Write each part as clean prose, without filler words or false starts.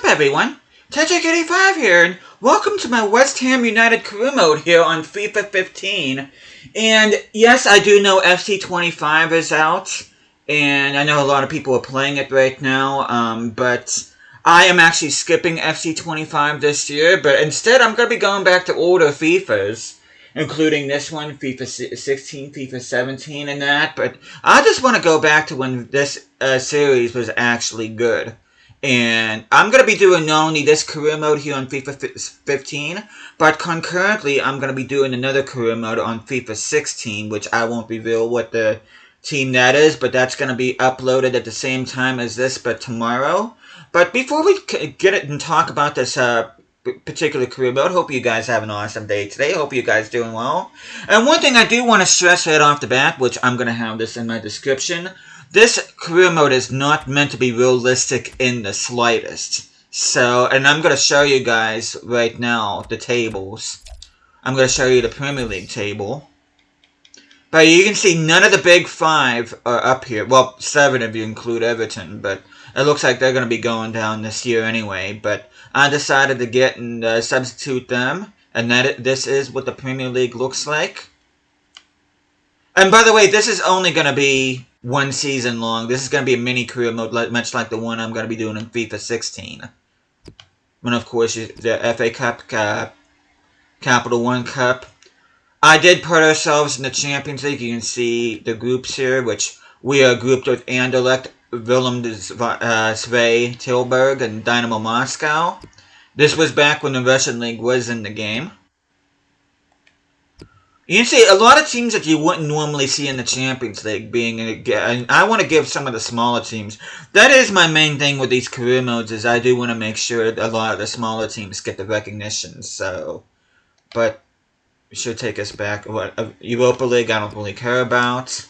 up, everyone? Tetrick85 here, and welcome to my West Ham United career mode here on FIFA 15. And yes, I do know FC25 is out, and I know a lot of people are playing it right now, but I am actually skipping FC25 this year, but instead I'm going to be going back to older FIFAs, including this one, FIFA 16, FIFA 17, and that, but I just want to go back to when this series was actually good. And I'm going to be doing not only this career mode here on FIFA 15, but concurrently I'm going to be doing another career mode on FIFA 16, which I won't reveal what the team that is, but that's going to be uploaded at the same time as this, but tomorrow. But before we get it and talk about this particular career mode, hope you guys have an awesome day today. Hope you guys doing well. And one thing I do want to stress right off the bat, which I'm going to have this in my description, this career mode is not meant to be realistic in the slightest. So, and I'm going to show you guys right now the tables. I'm going to show you the Premier League table. But you can see none of the big five are up here. Well, 7 if you include Everton, but it looks like they're going to be going down this year anyway. But I decided to get and substitute them. And this is what the Premier League looks like. And by the way, this is only going to be one season long. This is going to be a mini career mode, much like the one I'm going to be doing in FIFA 16. And of course, the FA Cup, Capital One Cup. I did put ourselves in the Champions League. You can see the groups here, which we are grouped with Anderlecht, Willem Twee, Tilburg, and Dynamo Moscow. This was back when the Russian League was in the game. You can see a lot of teams that you wouldn't normally see in the Champions League being and I want to give some of the smaller teams. That is my main thing with these career modes, is I do want to make sure a lot of the smaller teams get the recognition. So, but it should take us back. What Europa League I don't really care about.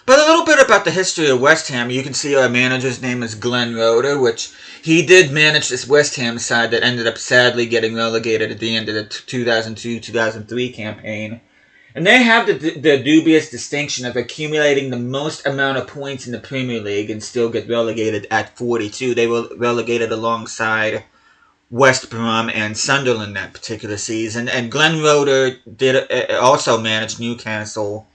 But a little bit about the history of West Ham. You can see our manager's name is Glenn Roeder, which he did manage this West Ham side that ended up sadly getting relegated at the end of the 2002-2003 campaign. And they have the dubious distinction of accumulating the most amount of points in the Premier League and still get relegated at 42. They were relegated alongside West Brom and Sunderland that particular season. And Glenn Roeder did also manage Newcastle.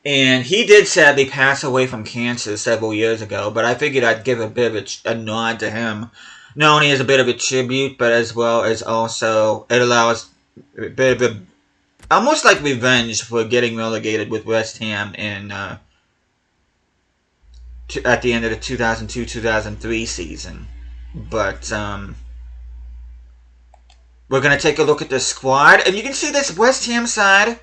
And he did sadly pass away from cancer several years ago, but I figured I'd give a bit of a nod to him. Not only as a bit of a tribute, but as well as also it allows a bit of a, almost like revenge for getting relegated with West Ham in at the end of the 2002-2003 season. But we're going to take a look at the squad, and you can see this West Ham side.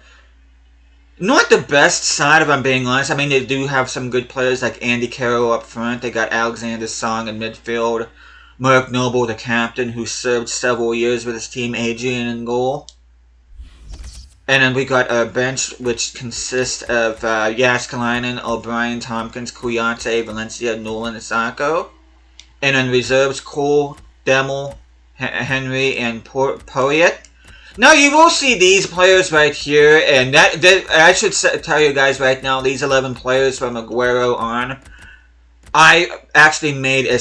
Not the best side, if I'm being honest. I mean, they do have some good players like Andy Carroll up front. They got Alexander Song in midfield. Mark Noble, the captain, who served several years with his team, Adrian in goal. And then we got a bench which consists of Jaskalainen, O'Brien, Tompkins, Kouyaté, Valencia, Nolan, Isako. And then reserves Cole, Demel, Henry, and Poyet. Now, you will see these players right here, and that I should tell you guys right now, these 11 players from Aguero on, I actually made a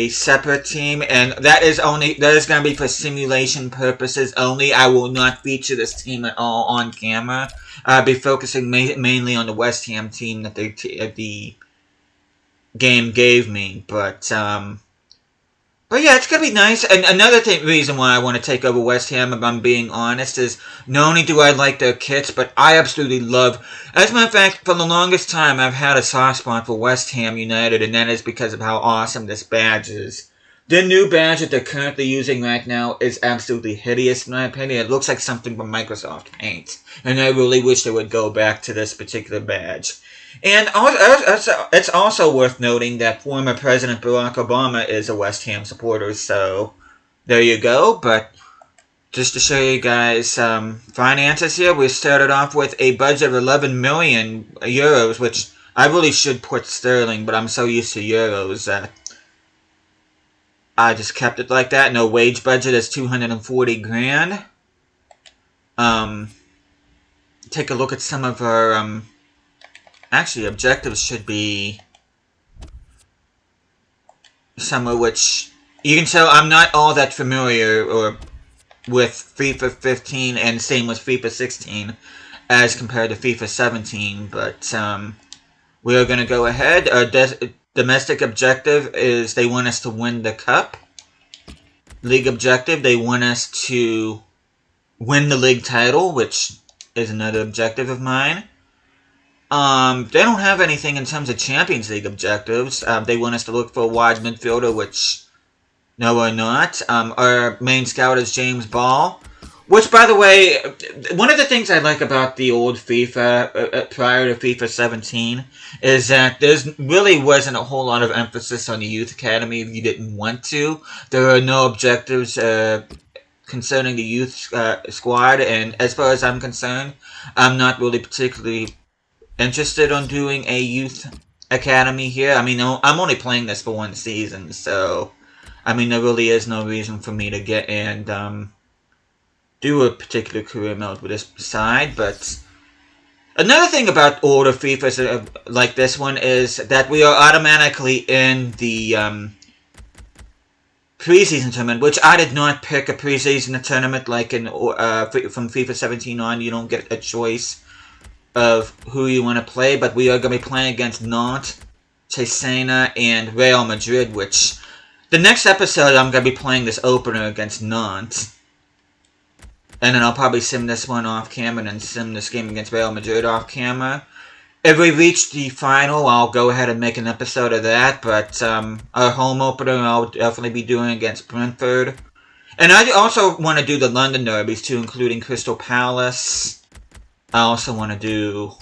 separate team, and that is going to be for simulation purposes only. I will not feature this team at all on camera. I'll be focusing mainly on the West Ham team that the game gave me, But yeah, it's going to be nice. And another reason why I want to take over West Ham, if I'm being honest, is not only do I like their kits, but I absolutely love... As a matter of fact, for the longest time, I've had a soft spot for West Ham United, and that is because of how awesome this badge is. The new badge that they're currently using right now is absolutely hideous, in my opinion. It looks like something from Microsoft Paint. And I really wish they would go back to this particular badge. And it's also worth noting that former President Barack Obama is a West Ham supporter, so there you go. But just to show you guys finances here, we started off with a budget of 11 million euros, which I really should put sterling, but I'm so used to euros that I just kept it like that. No wage budget is 240 grand. Take a look at some of our actually, objectives should be some of which you can tell I'm not all that familiar with FIFA 15 and same with FIFA 16 as compared to FIFA 17, but we are going to go ahead. Our domestic objective is they want us to win the cup. League objective, they want us to win the league title, which is another objective of mine. They don't have anything in terms of Champions League objectives. They want us to look for a wide midfielder, which no, we're not. Our main scout is James Ball. Which, by the way, one of the things I like about the old FIFA, prior to FIFA 17, is that there really wasn't a whole lot of emphasis on the youth academy if you didn't want to. There are no objectives concerning the youth squad, and as far as I'm concerned, I'm not really particularly interested in doing a youth academy here. I mean, I'm only playing this for one season, so, I mean, there really is no reason for me to get and, do a particular career mode with this side, but another thing about older FIFAs like this one is that we are automatically in the preseason tournament, which I did not pick a preseason tournament like in from FIFA 17 on. You don't get a choice of who you want to play, but we are going to be playing against Nantes, Cesena, and Real Madrid, which the next episode I'm going to be playing this opener against Nantes. And then I'll probably sim this one off camera and then sim this game against Real Madrid off camera. If we reach the final, I'll go ahead and make an episode of that. But our home opener I'll definitely be doing against Brentford. And I also want to do the London derbies too, including Crystal Palace. I also want to do...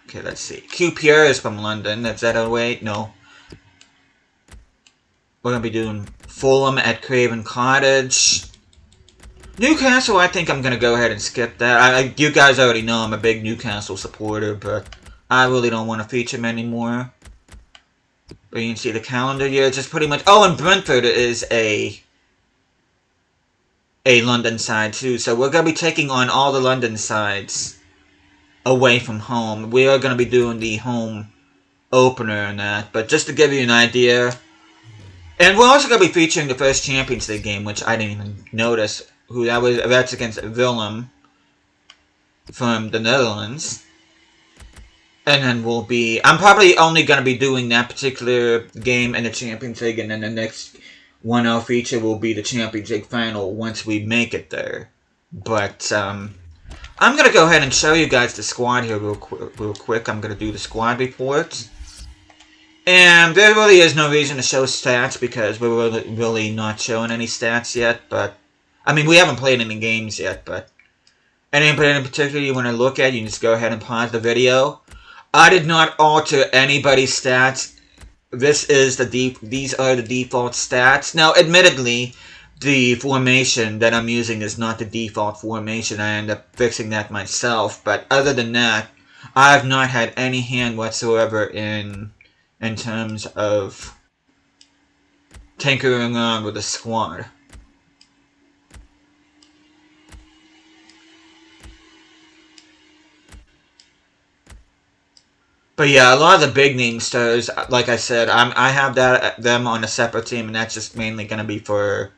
Okay, let's see. QPR is from London. Is that away? No. We're going to be doing Fulham at Craven Cottage. Newcastle, I think I'm going to go ahead and skip that. You guys already know I'm a big Newcastle supporter, but I really don't want to feature them anymore. But you can see the calendar here. It's just pretty much... Oh, and Brentford is a London side too. So we're going to be taking on all the London sides away from home. We are going to be doing the home opener and that. But just to give you an idea... And we're also going to be featuring the first Champions League game, which I didn't even notice who that was. That's against Willem from the Netherlands. And then we'll be... I'm probably only going to be doing that particular game in the Champions League, and then the next one I'll feature will be the Champions League final once we make it there. But I'm going to go ahead and show you guys the squad here real quick. I'm going to do the squad report. And there really is no reason to show stats because we're really not showing any stats yet. But, I mean, we haven't played any games yet, but anybody in particular you want to look at, you can just go ahead and pause the video. I did not alter anybody's stats. These are the default stats. Now, admittedly, the formation that I'm using is not the default formation. I end up fixing that myself. But other than that, I have not had any hand whatsoever in terms of tinkering around with the squad. But yeah, a lot of the big name stars, like I said, I have them on a separate team, and that's just mainly going to be for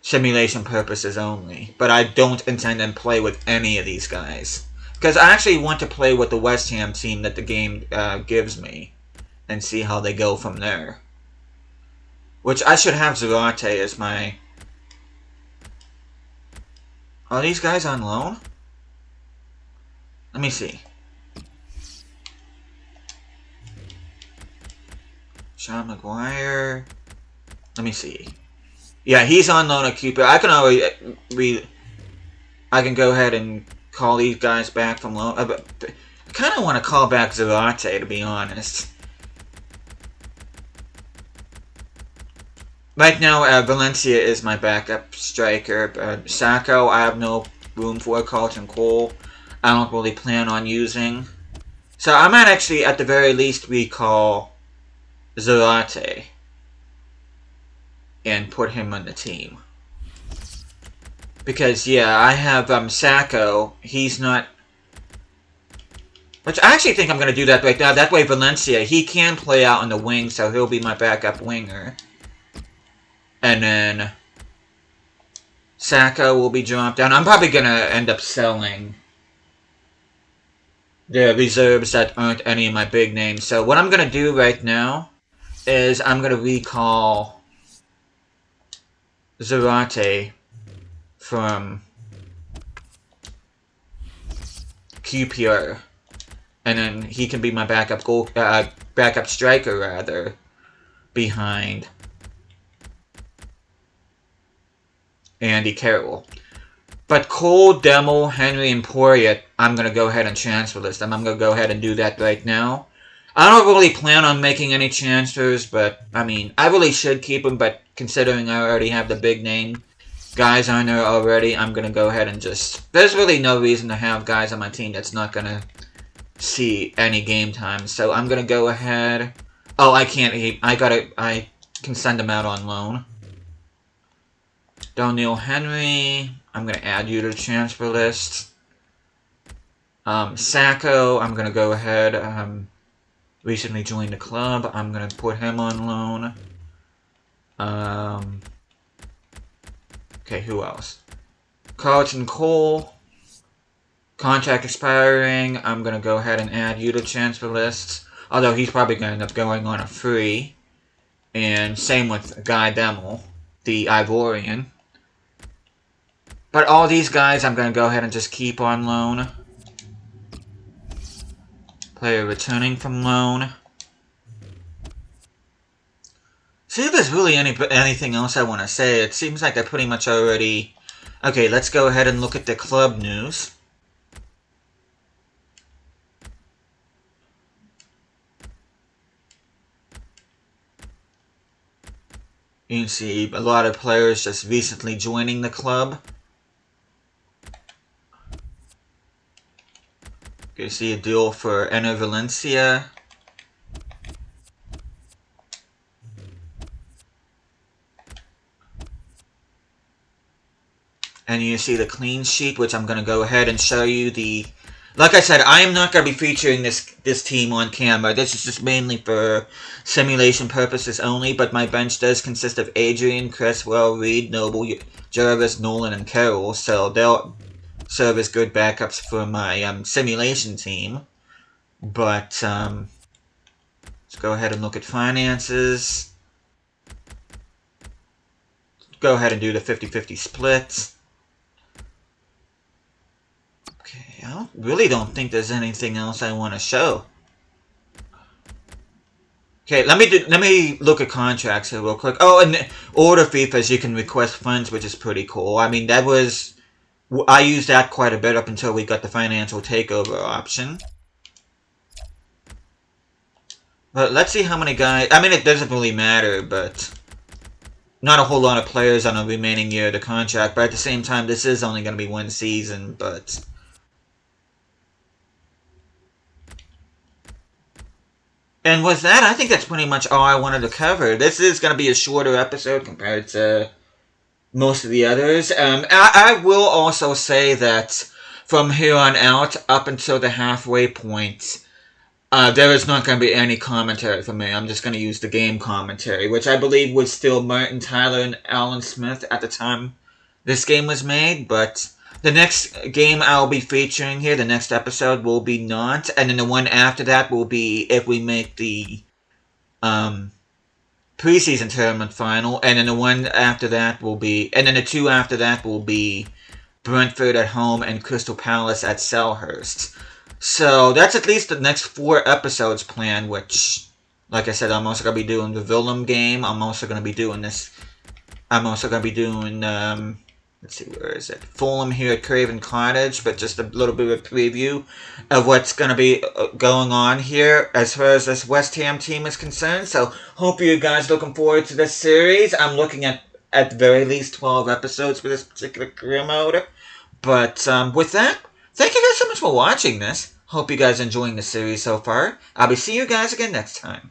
simulation purposes only. But I don't intend to play with any of these guys. Because I actually want to play with the West Ham team that the game gives me. And see how they go from there. Which I should have Zarate as my... Are these guys on loan? Let me see. Sean Maguire. Let me see. Yeah, he's on loan at Cooper. I can already I can go ahead and call these guys back from loan. I kind of want to call back Zarate, to be honest. Right now, Valencia is my backup striker. Sacco, I have no room for. Carlton Cole, I don't really plan on using. So I might actually, at the very least, recall Zarate and put him on the team. Because, yeah, I have Sacco. He's not Which I actually think I'm going to do that right now. That way Valencia, he can play out on the wing, so he'll be my backup winger. And then Saka will be dropped down. I'm probably going to end up selling the reserves that aren't any of my big names. So what I'm going to do right now is I'm going to recall Zarate from QPR. And then he can be my backup backup striker, rather, behind Andy Carroll. But Cole, Demo, Henry, and Poirier, I'm going to go ahead and transfer list them. I'm going to go ahead and do that right now. I don't really plan on making any transfers, but, I mean, I really should keep them, but considering I already have the big name guys on there already, I'm going to go ahead and just... There's really no reason to have guys on my team that's not going to see any game time. So I'm going to go ahead... Oh, I can't... I can send them out on loan. Daniel Henry, I'm going to add you to the transfer list. Sacco, I'm going to go ahead, recently joined the club. I'm going to put him on loan. Okay, who else? Carlton Cole, contract expiring. I'm going to go ahead and add you to transfer list. Although he's probably going to end up going on a free. And same with Guy Demel, the Ivorian. But all these guys, I'm going to go ahead and just keep on loan. Player returning from loan. See if there's really anything else I want to say. It seems like I pretty much already... Okay, let's go ahead and look at the club news. You can see a lot of players just recently joining the club. You see a deal for Enner Valencia. And you see the clean sheet, which I'm going to go ahead and show you the... Like I said, I am not going to be featuring this team on camera. This is just mainly for simulation purposes only, but my bench does consist of Adrian, Cresswell, Reed, Noble, Jarvis, Nolan, and Carroll, so they'll serve as good backups for my simulation team. But let's go ahead and look at finances. Go ahead and do the 50-50 split. Okay, I really don't think there's anything else I want to show. Okay, let me look at contracts here real quick. Oh, and order FIFAs, you can request funds, which is pretty cool. I mean, that was... I used that quite a bit up until we got the financial takeover option. But let's see how many guys... I mean, it doesn't really matter, but... Not a whole lot of players on a remaining year of the contract, but at the same time, this is only going to be one season, but... And with that, I think that's pretty much all I wanted to cover. This is going to be a shorter episode compared to most of the others. I will also say that from here on out, up until the halfway point, there is not going to be any commentary from me. I'm just going to use the game commentary, which I believe was still Martin Tyler and Alan Smith at the time this game was made. But the next game I'll be featuring here, the next episode, will be not. And then the one after that will be if we make the preseason tournament final, and then the one after that will be, and then the two after that will be Brentford at home and Crystal Palace at Selhurst. So that's at least the next 4 episodes planned, which, like I said, I'm also going to be doing the Willem game. I'm also going to be doing this. I'm also going to be doing, let's see, where is it? Fulham here at Craven Cottage, but just a little bit of a preview of what's going to be going on here as far as this West Ham team is concerned. So, hope you guys looking forward to this series. I'm looking at the very least 12 episodes for this particular career mode. But with that, thank you guys so much for watching this. Hope you guys are enjoying the series so far. I'll be seeing you guys again next time.